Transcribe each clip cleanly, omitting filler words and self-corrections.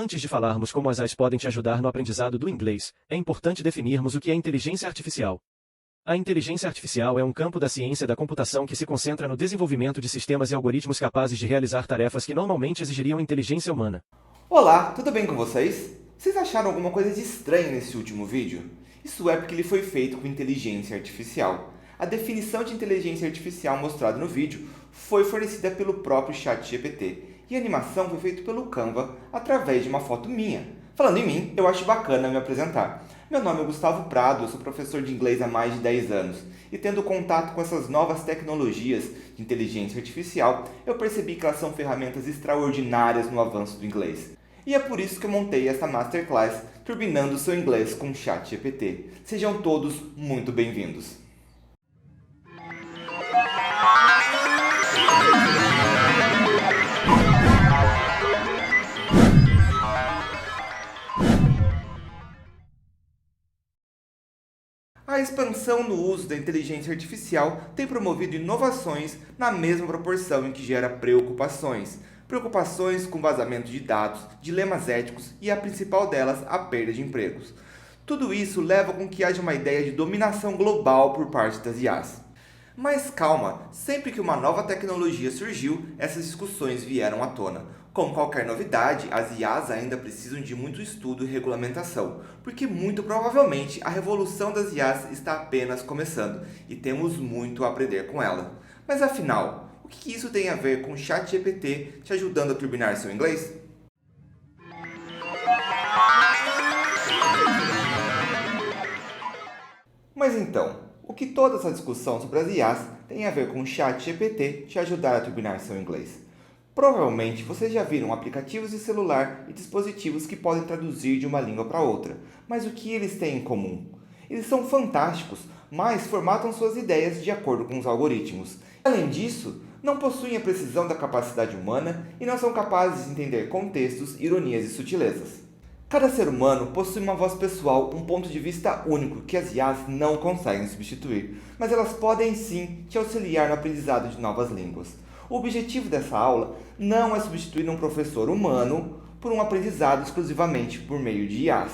Antes de falarmos como as AIs podem te ajudar no aprendizado do inglês, é importante definirmos o que é inteligência artificial. A inteligência artificial é um campo da ciência da computação que se concentra no desenvolvimento de sistemas e algoritmos capazes de realizar tarefas que normalmente exigiriam inteligência humana. Olá, tudo bem com vocês? Vocês acharam alguma coisa de estranho nesse último vídeo? Isso é porque ele foi feito com inteligência artificial. A definição de inteligência artificial mostrada no vídeo foi fornecida pelo próprio ChatGPT e a animação foi feita pelo Canva através de uma foto minha. Falando em mim, eu acho bacana me apresentar. Meu nome é Gustavo Prado, eu sou professor de inglês há mais de 10 anos e tendo contato com essas novas tecnologias de inteligência artificial, eu percebi que elas são ferramentas extraordinárias no avanço do inglês. E é por isso que eu montei essa Masterclass Turbinando seu Inglês com ChatGPT. Sejam todos muito bem-vindos. A expansão no uso da inteligência artificial tem promovido inovações na mesma proporção em que gera preocupações. Preocupações com vazamento de dados, dilemas éticos e a principal delas, a perda de empregos. Tudo isso leva com que haja uma ideia de dominação global por parte das IAs. Mas calma, sempre que uma nova tecnologia surgiu, essas discussões vieram à tona. Como qualquer novidade, as IAs ainda precisam de muito estudo e regulamentação, porque muito provavelmente a revolução das IAs está apenas começando e temos muito a aprender com ela. Mas afinal, o que isso tem a ver com o ChatGPT te ajudando a turbinar seu inglês? Mas então, o que toda essa discussão sobre as IAs tem a ver com o ChatGPT te ajudar a turbinar seu inglês? Provavelmente vocês já viram aplicativos de celular e dispositivos que podem traduzir de uma língua para outra, mas o que eles têm em comum? Eles são fantásticos, mas formatam suas ideias de acordo com os algoritmos. Além disso, não possuem a precisão da capacidade humana e não são capazes de entender contextos, ironias e sutilezas. Cada ser humano possui uma voz pessoal, um ponto de vista único que as IAs não conseguem substituir, mas elas podem sim te auxiliar no aprendizado de novas línguas. O objetivo dessa aula não é substituir um professor humano por um aprendizado exclusivamente por meio de IAs,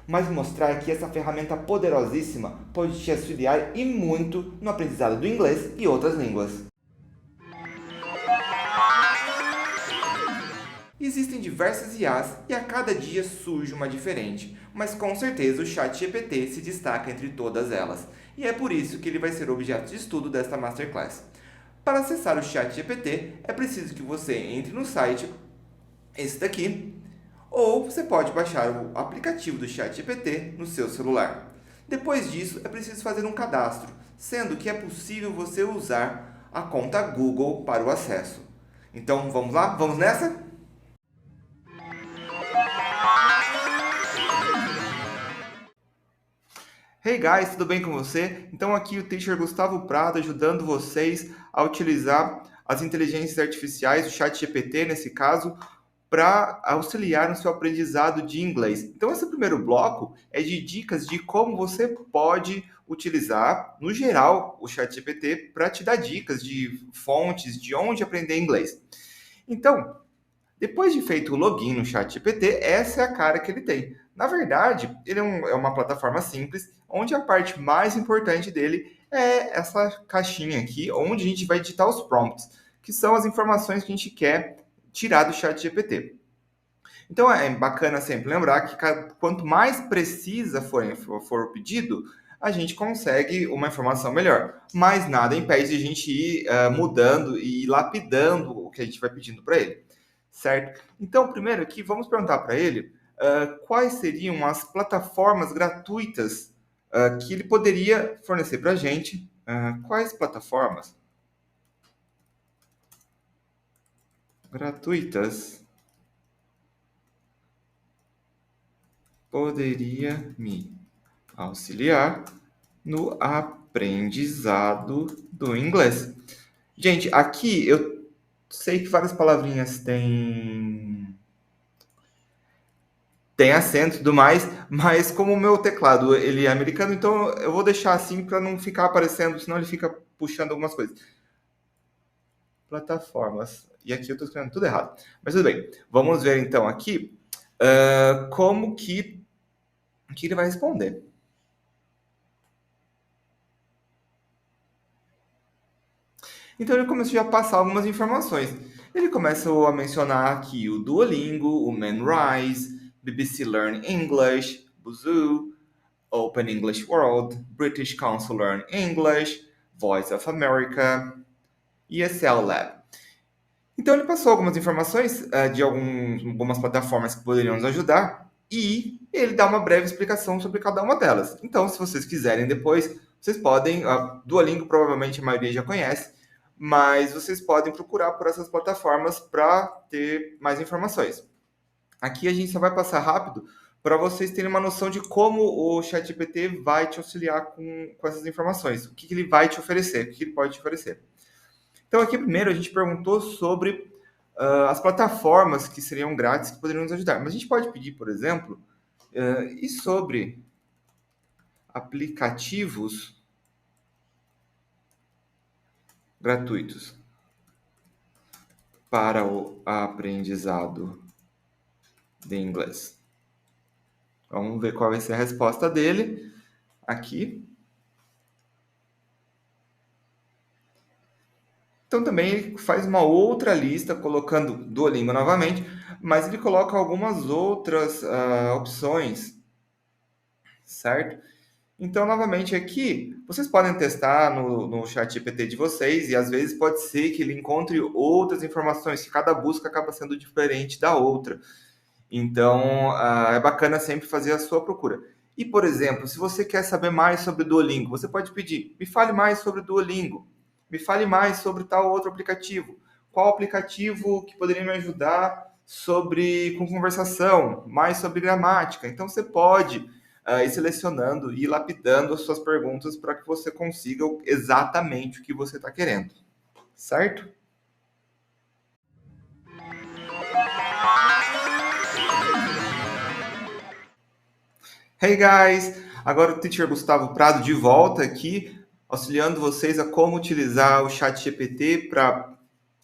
mas mostrar que essa ferramenta poderosíssima pode te auxiliar e muito no aprendizado do inglês e outras línguas. Existem diversas IAs e a cada dia surge uma diferente, mas com certeza o ChatGPT se destaca entre todas elas, e é por isso que ele vai ser objeto de estudo desta Masterclass. Para acessar o ChatGPT, é preciso que você entre no site, esse daqui, ou você pode baixar o aplicativo do ChatGPT no seu celular. Depois disso, é preciso fazer um cadastro, sendo que é possível você usar a conta Google para o acesso. Então, vamos lá? Vamos nessa? Hey guys, tudo bem com você? Então aqui o Teacher Gustavo Prado ajudando vocês a utilizar as inteligências artificiais, o ChatGPT nesse caso, para auxiliar no seu aprendizado de inglês. Então esse primeiro bloco é de dicas de como você pode utilizar, no geral, o ChatGPT para te dar dicas de fontes, de onde aprender inglês. Então, depois de feito o login no ChatGPT, essa é a cara que ele tem. Na verdade, ele é uma plataforma simples, onde a parte mais importante dele é essa caixinha aqui, onde a gente vai digitar os prompts, que são as informações que a gente quer tirar do ChatGPT. Então é bacana sempre lembrar que quanto mais precisa for o pedido, a gente consegue uma informação melhor. Mas nada impede a gente ir mudando e lapidando o que a gente vai pedindo para ele. Certo? Então, primeiro aqui, vamos perguntar para ele quais seriam as plataformas gratuitas que ele poderia fornecer para a gente. Quais plataformas gratuitas poderia me auxiliar no aprendizado do inglês? Gente, aqui eu sei que várias palavrinhas tem acento e tudo mais, mas como o meu teclado ele é americano, então eu vou deixar assim para não ficar aparecendo, senão ele fica puxando algumas coisas. Plataformas. E aqui eu estou escrevendo tudo errado. Mas tudo bem. Vamos ver então aqui como que ele vai responder. Então ele começou a passar algumas informações. Ele começou a mencionar aqui o Duolingo, o Memrise, BBC Learn English, Busuu, Open English World, British Council Learn English, Voice of America e Excel Lab. Então ele passou algumas informações de algumas plataformas que poderiam nos ajudar e ele dá uma breve explicação sobre cada uma delas. Então, se vocês quiserem depois, vocês podem, Duolingo provavelmente a maioria já conhece, mas vocês podem procurar por essas plataformas para ter mais informações. Aqui a gente só vai passar rápido para vocês terem uma noção de como o ChatGPT vai te auxiliar com essas informações, o que ele vai te oferecer, o que ele pode te oferecer. Então, aqui primeiro a gente perguntou sobre as plataformas que seriam grátis que poderiam nos ajudar. Mas a gente pode pedir, por exemplo, e sobre aplicativos gratuitos para o aprendizado de inglês. Vamos ver qual vai ser a resposta dele aqui. Então também ele faz uma outra lista, colocando Duolingo novamente, mas ele coloca algumas outras opções, certo? Então, novamente aqui, vocês podem testar no chat GPT de vocês e às vezes pode ser que ele encontre outras informações, que cada busca acaba sendo diferente da outra. Então, é bacana sempre fazer a sua procura. E, por exemplo, se você quer saber mais sobre o Duolingo, você pode pedir, me fale mais sobre o Duolingo, me fale mais sobre tal outro aplicativo. Qual aplicativo que poderia me ajudar com conversação, mais sobre gramática? Então, você pode ir selecionando e lapidando as suas perguntas para que você consiga exatamente o que você está querendo, certo? Hey guys! Agora o Teacher Gustavo Prado de volta aqui, auxiliando vocês a como utilizar o chat GPT para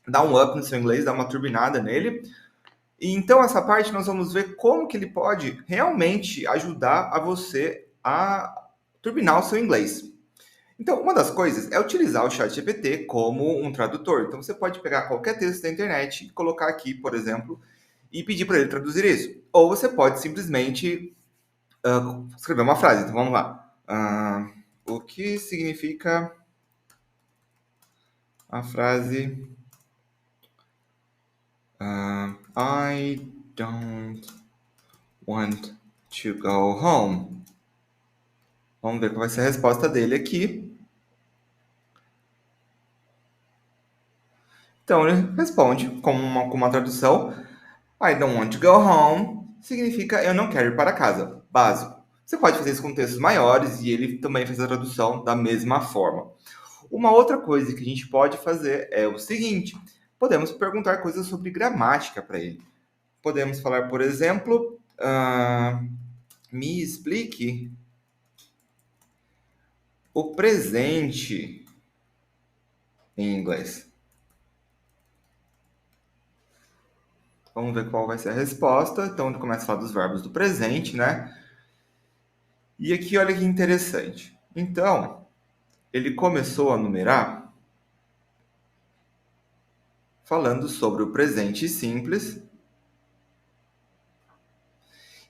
dar um up no seu inglês, dar uma turbinada nele. E então essa parte nós vamos ver como que ele pode realmente ajudar a você a turbinar o seu inglês. Então, uma das coisas é utilizar o chat GPT como um tradutor. Então, você pode pegar qualquer texto da internet e colocar aqui, por exemplo, e pedir para ele traduzir isso. Ou você pode simplesmente escrever uma frase. Então, vamos lá. O que significa a frase I don't want to go home? Vamos ver qual vai ser a resposta dele aqui. Então, ele responde com uma tradução. I don't want to go home significa eu não quero ir para casa. Básico. Você pode fazer isso com textos maiores e ele também faz a tradução da mesma forma. Uma outra coisa que a gente pode fazer é o seguinte: podemos perguntar coisas sobre gramática para ele. Podemos falar, por exemplo, me explique o presente em inglês. Vamos ver qual vai ser a resposta. Então, ele começa a falar dos verbos do presente, né? E aqui, olha que interessante. Então, ele começou a numerar falando sobre o presente simples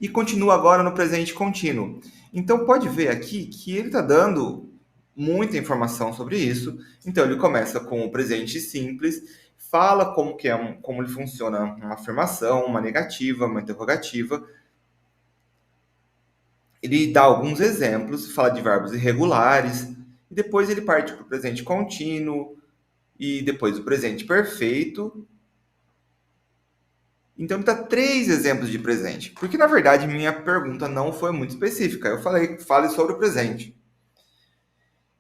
e continua agora no presente contínuo. Então, pode ver aqui que ele está dando muita informação sobre isso. Então, ele começa com o presente simples, fala como ele funciona uma afirmação, uma negativa, uma interrogativa. Ele dá alguns exemplos, fala de verbos irregulares, e depois ele parte para o presente contínuo, e depois o presente perfeito. Então, ele dá 3 exemplos de presente. Porque, na verdade, minha pergunta não foi muito específica. Eu falei, fale sobre o presente.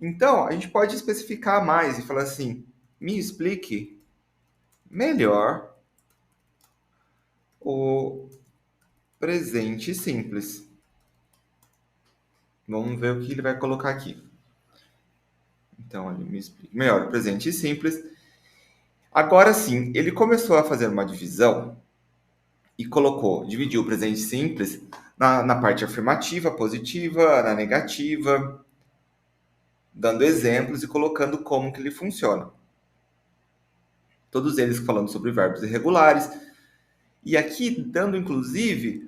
Então, a gente pode especificar mais e falar assim, me explique melhor o presente simples. Vamos ver o que ele vai colocar aqui. Então, ele me explica melhor o presente simples. Agora sim, ele começou a fazer uma divisão e colocou, dividiu o presente simples na parte afirmativa, positiva, na negativa, dando exemplos e colocando como que ele funciona. Todos eles falando sobre verbos irregulares. E aqui dando, inclusive,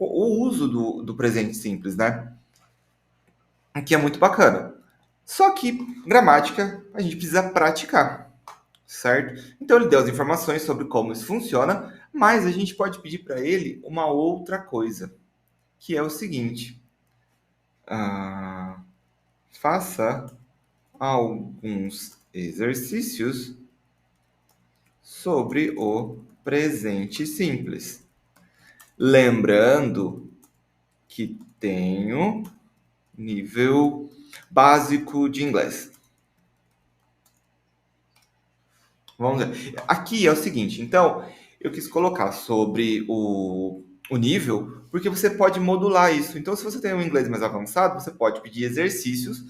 o uso do presente simples, né? Que é muito bacana. Só que gramática a gente precisa praticar, certo? Então ele deu as informações sobre como isso funciona, mas a gente pode pedir para ele uma outra coisa, que é o seguinte: faça alguns exercícios sobre o presente simples. Lembrando que tenho nível básico de inglês. Vamos ver. Aqui é o seguinte, então, eu quis colocar sobre o nível, porque você pode modular isso. Então, se você tem um inglês mais avançado, você pode pedir exercícios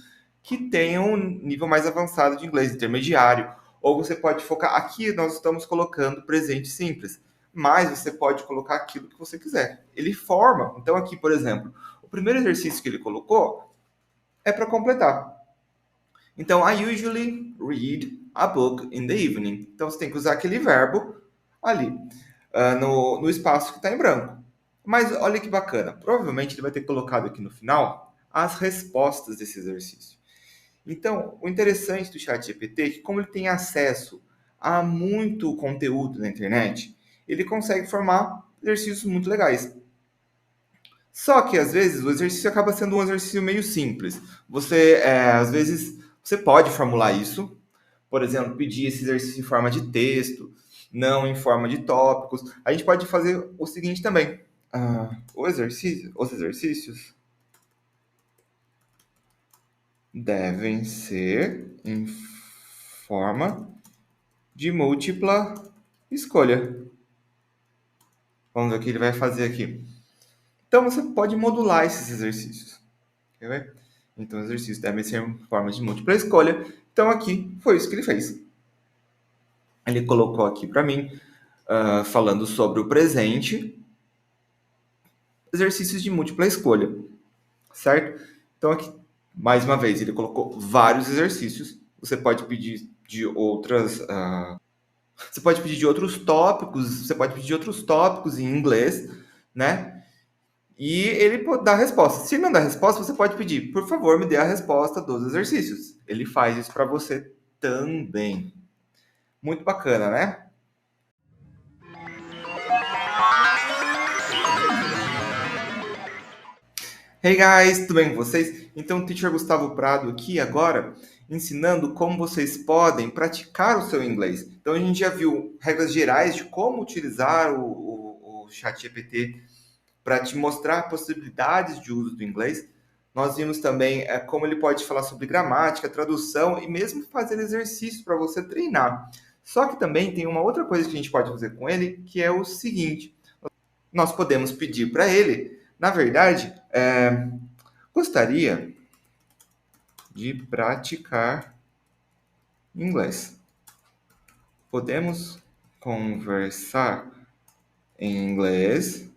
que tenham um nível mais avançado de inglês, intermediário. Ou você pode focar... Aqui nós estamos colocando presente simples, mas você pode colocar aquilo que você quiser. Ele forma. Então, aqui, por exemplo, o primeiro exercício que ele colocou é para completar. Então, I usually read a book in the evening. Então, você tem que usar aquele verbo ali, no espaço que está em branco. Mas olha que bacana. Provavelmente ele vai ter colocado aqui no final as respostas desse exercício. Então, o interessante do ChatGPT é que, como ele tem acesso a muito conteúdo na internet, ele consegue formar exercícios muito legais. Só que, às vezes, o exercício acaba sendo um exercício meio simples. Você, às vezes, você pode formular isso, por exemplo, pedir esse exercício em forma de texto, não em forma de tópicos. A gente pode fazer o seguinte também. Os exercícios devem ser em forma de múltipla escolha. Vamos ver o que ele vai fazer aqui. Então, você pode modular esses exercícios. Quer ver? Então, os exercícios devem ser em forma de múltipla escolha. Então, aqui foi isso que ele fez. Ele colocou aqui para mim, falando sobre o presente, exercícios de múltipla escolha, certo? Então, aqui, mais uma vez, ele colocou vários exercícios. Você pode pedir de outras... você pode pedir de outros tópicos, você pode pedir de outros tópicos em inglês, né? E ele dá a resposta. Se não dá a resposta, você pode pedir, por favor, me dê a resposta dos exercícios. Ele faz isso para você também. Muito bacana, né? Hey guys, tudo bem com vocês? Então, o Teacher Gustavo Prado aqui agora, ensinando como vocês podem praticar o seu inglês. Então, a gente já viu regras gerais de como utilizar o ChatGPT para te mostrar possibilidades de uso do inglês. Nós vimos também como ele pode falar sobre gramática, tradução e mesmo fazer exercícios para você treinar. Só que também tem uma outra coisa que a gente pode fazer com ele, que é o seguinte. Nós podemos pedir para ele, na verdade, gostaria de praticar inglês. Podemos conversar em inglês.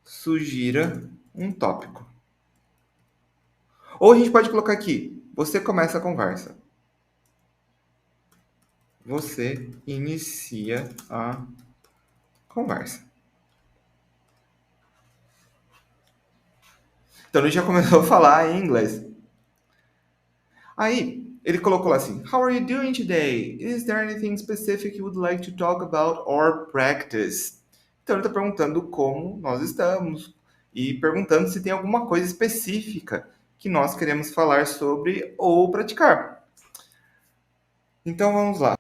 Sugira um tópico. Ou a gente pode colocar aqui, você começa a conversa. Você inicia a conversa. Então ele já começou a falar em inglês. Aí ele colocou lá assim: How are you doing today? Is there anything specific you would like to talk about or practice? Então ele está perguntando como nós estamos e perguntando se tem alguma coisa específica que nós queremos falar sobre ou praticar. Então vamos lá.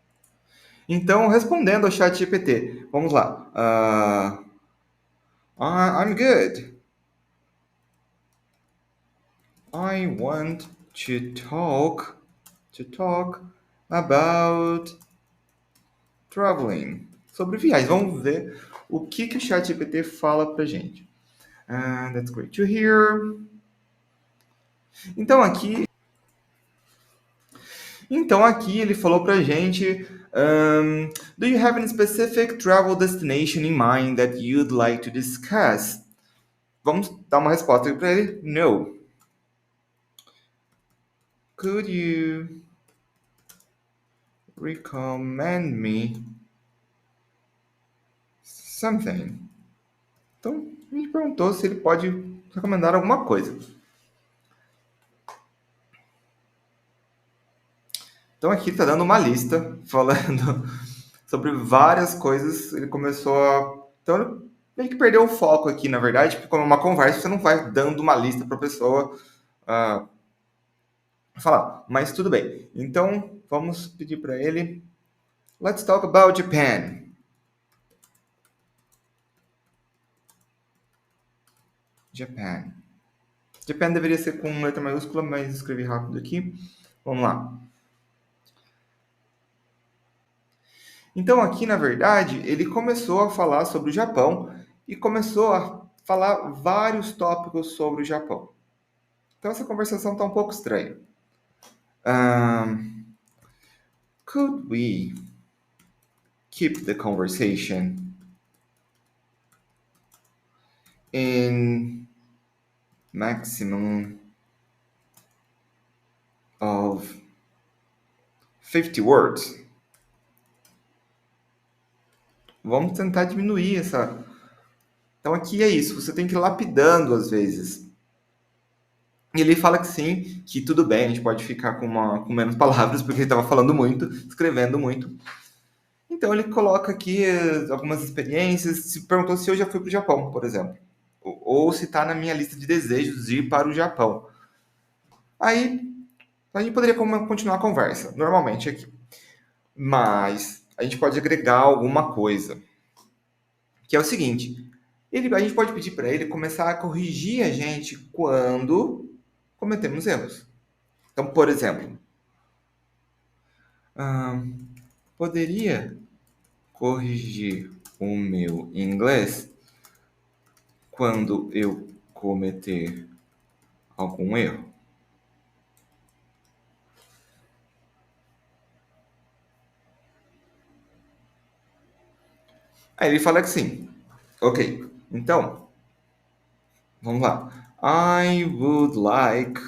Então, respondendo ao chat GPT, vamos lá. I'm good. I want to talk about traveling. Sobre viagens. Vamos ver o que o chat GPT fala pra gente. That's great to hear. Então, aqui... Então aqui ele falou pra gente, do you have any specific travel destination in mind that you'd like to discuss? Vamos dar uma resposta para ele. No. Could you recommend me something? Então, a gente perguntou se ele pode recomendar alguma coisa. Então aqui está dando uma lista falando sobre várias coisas. Ele começou a... Então ele meio que perdeu o foco aqui, na verdade, porque como é uma conversa, você não vai dando uma lista para a pessoa falar. Mas tudo bem. Então, vamos pedir para ele. Let's talk about Japan. Japan. Japan deveria ser com letra maiúscula, mas escrevi rápido aqui. Vamos lá. Então aqui, na verdade, ele começou a falar sobre o Japão e começou a falar vários tópicos sobre o Japão. Então essa conversação está um pouco estranha. Could we keep the conversation in maximum of 50 words? Vamos tentar diminuir essa... Então aqui é isso, você tem que ir lapidando às vezes. E ele fala que sim, que tudo bem, a gente pode ficar com menos palavras, porque ele estava falando muito, escrevendo muito. Então ele coloca aqui algumas experiências, se perguntou se eu já fui para o Japão, por exemplo. Ou se está na minha lista de desejos de ir para o Japão. Aí a gente poderia continuar a conversa, normalmente aqui. Mas a gente pode agregar alguma coisa. Que é o seguinte, a gente pode pedir para ele começar a corrigir a gente quando cometemos erros. Então, por exemplo, poderia corrigir o meu inglês quando eu cometer algum erro? Aí ele fala que sim. Ok, então, vamos lá. I would like...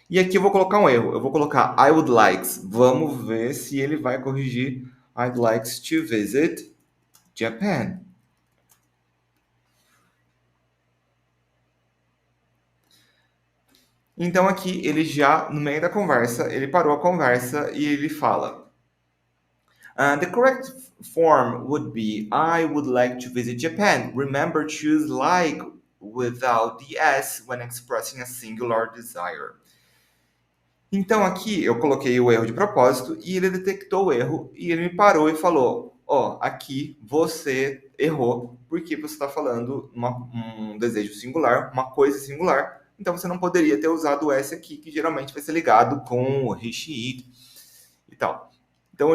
E aqui eu vou colocar um erro. Eu vou colocar I would likes. Vamos ver se ele vai corrigir. I'd likes to visit Japan. Então aqui ele já, no meio da conversa, ele parou a conversa e ele fala: the correct form would be I would like to visit Japan. Remember, choose like without the S when expressing a singular desire. Então aqui eu coloquei o erro de propósito e ele detectou o erro e ele me parou e falou: aqui você errou porque você está falando um desejo singular, uma coisa singular. Então você não poderia ter usado o S aqui, que geralmente vai ser ligado com o he, she, it e tal. Então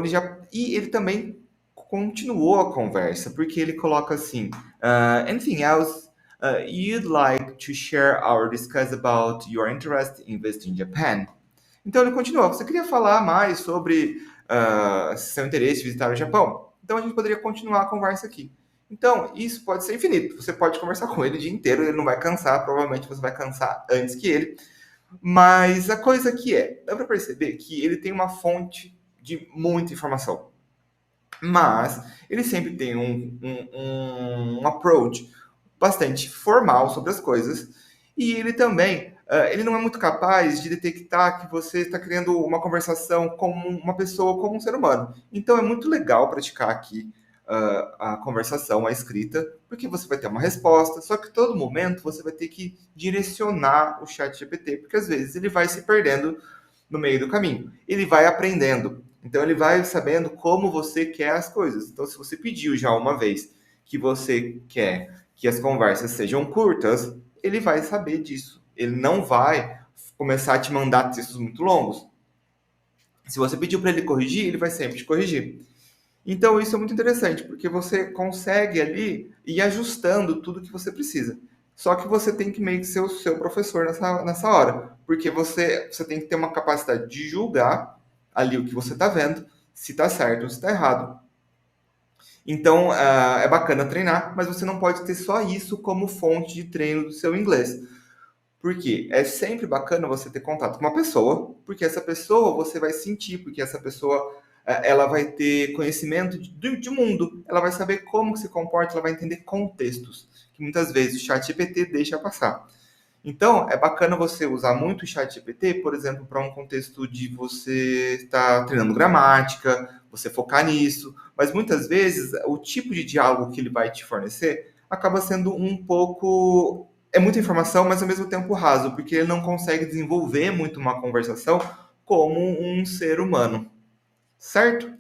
ele também continuou a conversa, porque ele coloca assim: anything else you'd like to share or discuss about your interest in visiting Japan? Então ele continua: você queria falar mais sobre seu interesse em visitar o Japão? Então a gente poderia continuar a conversa aqui. Então isso pode ser infinito. Você pode conversar com ele o dia inteiro, ele não vai cansar. Provavelmente você vai cansar antes que ele. Mas a coisa aqui dá para perceber que ele tem uma fonte de muita informação. Mas ele sempre tem um approach bastante formal sobre as coisas. E ele também, ele não é muito capaz de detectar que você está criando uma conversação com uma pessoa, como um ser humano. Então é muito legal praticar aqui a conversação, a escrita, porque você vai ter uma resposta, só que todo momento você vai ter que direcionar o chat GPT, porque às vezes ele vai se perdendo no meio do caminho. Ele vai aprendendo. Então ele vai sabendo como você quer as coisas. Então se você pediu já uma vez que você quer que as conversas sejam curtas, ele vai saber disso. Ele não vai começar a te mandar textos muito longos. Se você pediu para ele corrigir, ele vai sempre te corrigir. Então isso é muito interessante, porque você consegue ali ir ajustando tudo que você precisa. Só que você tem que meio que ser o seu professor nessa hora, porque você tem que ter uma capacidade de julgar ali o que você está vendo, se está certo ou se está errado. Então, é bacana treinar, mas você não pode ter só isso como fonte de treino do seu inglês. Porque é sempre bacana você ter contato com uma pessoa, porque essa pessoa você vai sentir, porque essa pessoa ela vai ter conhecimento de mundo, ela vai saber como se comporta, ela vai entender contextos, que muitas vezes o chat GPT deixa passar. Então, é bacana você usar muito o chat GPT, por exemplo, para um contexto de você estar treinando gramática, você focar nisso, mas muitas vezes o tipo de diálogo que ele vai te fornecer acaba sendo um pouco. É muita informação, mas ao mesmo tempo raso, porque ele não consegue desenvolver muito uma conversação como um ser humano, certo?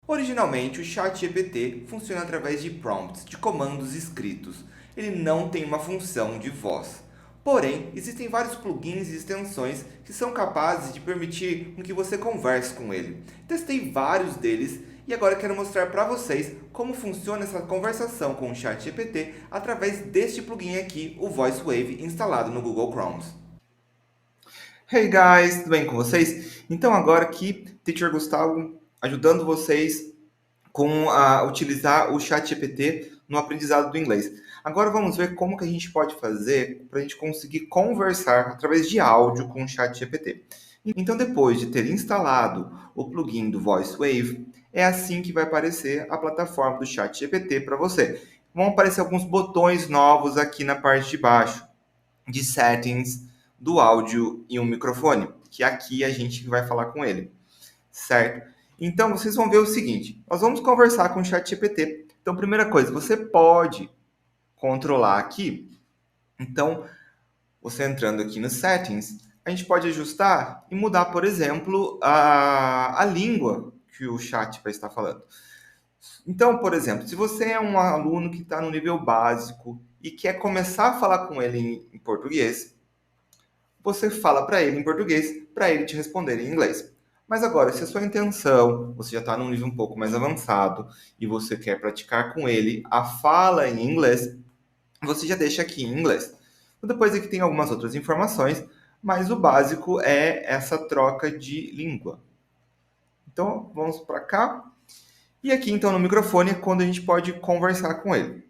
Originalmente, o ChatGPT funciona através de prompts, de comandos escritos. Ele não tem uma função de voz. Porém, existem vários plugins e extensões que são capazes de permitir que você converse com ele. Testei vários deles e agora quero mostrar para vocês como funciona essa conversação com o ChatGPT através deste plugin aqui, o VoiceWave, instalado no Google Chrome. Hey guys, tudo bem com vocês? Então agora aqui, Teacher Gustavo, ajudando vocês com a utilizar o ChatGPT no aprendizado do inglês. Agora vamos ver como que a gente pode fazer para a gente conseguir conversar através de áudio com o ChatGPT. Então, depois de ter instalado o plugin do VoiceWave, é assim que vai aparecer a plataforma do ChatGPT para você. Vão aparecer alguns botões novos aqui na parte de baixo de settings do áudio e um microfone, que aqui a gente vai falar com ele, certo? Então, vocês vão ver o seguinte, nós vamos conversar com o ChatGPT. Então, primeira coisa, você pode controlar aqui. Então, você entrando aqui nos settings, a gente pode ajustar e mudar, por exemplo, a língua que o chat vai estar falando. Então, por exemplo, se você é um aluno que está no nível básico e quer começar a falar com ele em português, você fala para ele em português, para ele te responder em inglês. Mas agora, se a sua intenção, você já está num nível um pouco mais avançado e você quer praticar com ele a fala em inglês, você já deixa aqui em inglês. Depois aqui tem algumas outras informações, mas o básico é essa troca de língua. Então, vamos para cá. E aqui, então, no microfone é quando a gente pode conversar com ele.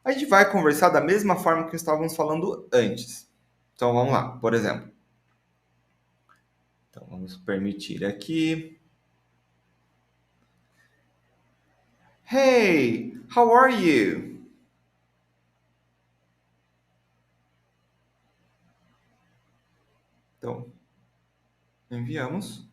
A gente vai conversar da mesma forma que estávamos falando antes. Então, vamos lá. Por exemplo, então, vamos permitir aqui. Hey, how are you? Então, enviamos.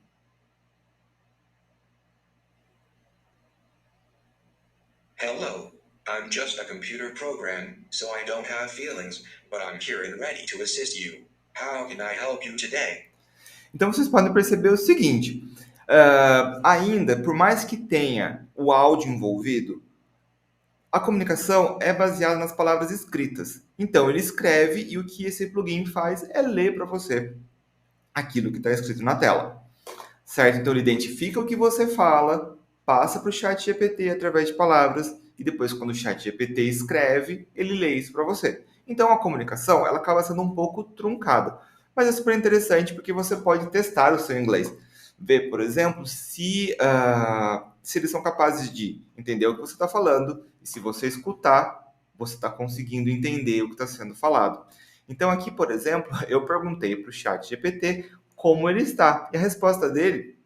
Hello, I'm just a computer program, so I don't have feelings, but I'm here and ready to assist you. How can I help you today? Então, vocês podem perceber o seguinte, ainda, por mais que tenha o áudio envolvido, a comunicação é baseada nas palavras escritas. Então, ele escreve e o que esse plugin faz é ler para você aquilo que está escrito na tela. Certo? Então, ele identifica o que você fala, passa para o chat GPT através de palavras e depois, quando o chat GPT escreve, ele lê isso para você. Então, a comunicação ela acaba sendo um pouco truncada. Mas é super interessante porque você pode testar o seu inglês. Ver, por exemplo, se eles são capazes de entender o que você está falando e se você escutar, você está conseguindo entender o que está sendo falado. Então, aqui, por exemplo, eu perguntei para o chat GPT como ele está. E a resposta dele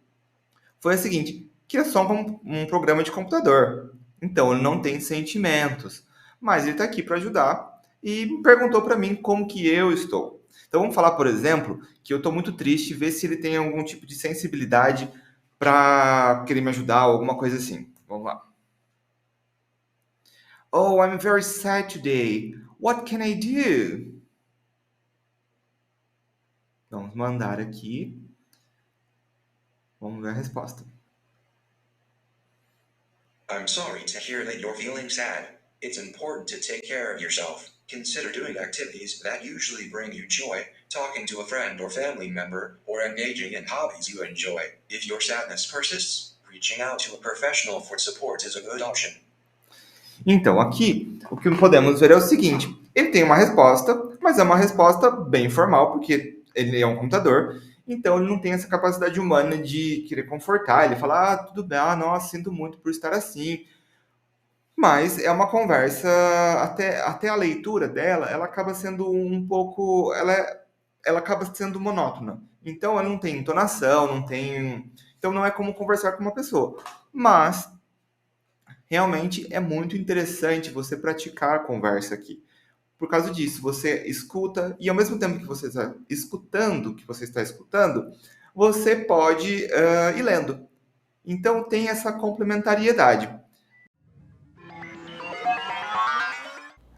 foi a seguinte, que é só um programa de computador. Então, ele não tem sentimentos. Mas ele está aqui para ajudar e perguntou para mim como que eu estou. Então, vamos falar, por exemplo, que eu estou muito triste, ver se ele tem algum tipo de sensibilidade para querer me ajudar ou alguma coisa assim. Vamos lá. Oh, I'm very sad today. What can I do? Vamos mandar aqui. Vamos ver a resposta. I'm sorry to hear that you're feeling sad. It's important to take care of yourself. Consider doing activities that usually bring you joy, talking to a friend or family member, or engaging in hobbies you enjoy. If your sadness persists, reaching out to a professional for support is a good option. Então, aqui, o que podemos ver é o seguinte, Ele tem uma resposta, mas é uma resposta bem formal, porque ele é um computador, então ele não tem essa capacidade humana de querer confortar. Ele fala, ah, tudo bem, ah, nossa, sinto muito por estar assim. Mas é uma conversa, até a leitura dela, ela acaba sendo um pouco, ela acaba sendo monótona. Então ela não tem entonação, não tem, então não é como conversar com uma pessoa. Mas realmente é muito interessante você praticar a conversa aqui. Por causa disso, você escuta e ao mesmo tempo que você está escutando, você pode ir lendo. Então tem essa complementariedade.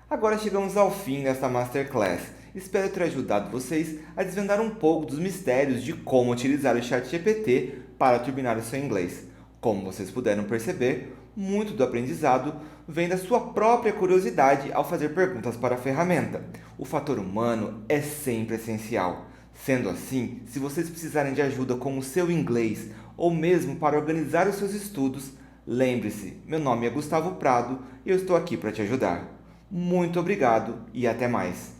Agora chegamos ao fim desta Masterclass. Espero ter ajudado vocês a desvendar um pouco dos mistérios de como utilizar o ChatGPT para turbinar o seu inglês. Como vocês puderam perceber, muito do aprendizado vem da sua própria curiosidade ao fazer perguntas para a ferramenta. O fator humano é sempre essencial. Sendo assim, se vocês precisarem de ajuda com o seu inglês ou mesmo para organizar os seus estudos, lembre-se, meu nome é Gustavo Prado e eu estou aqui para te ajudar. Muito obrigado e até mais!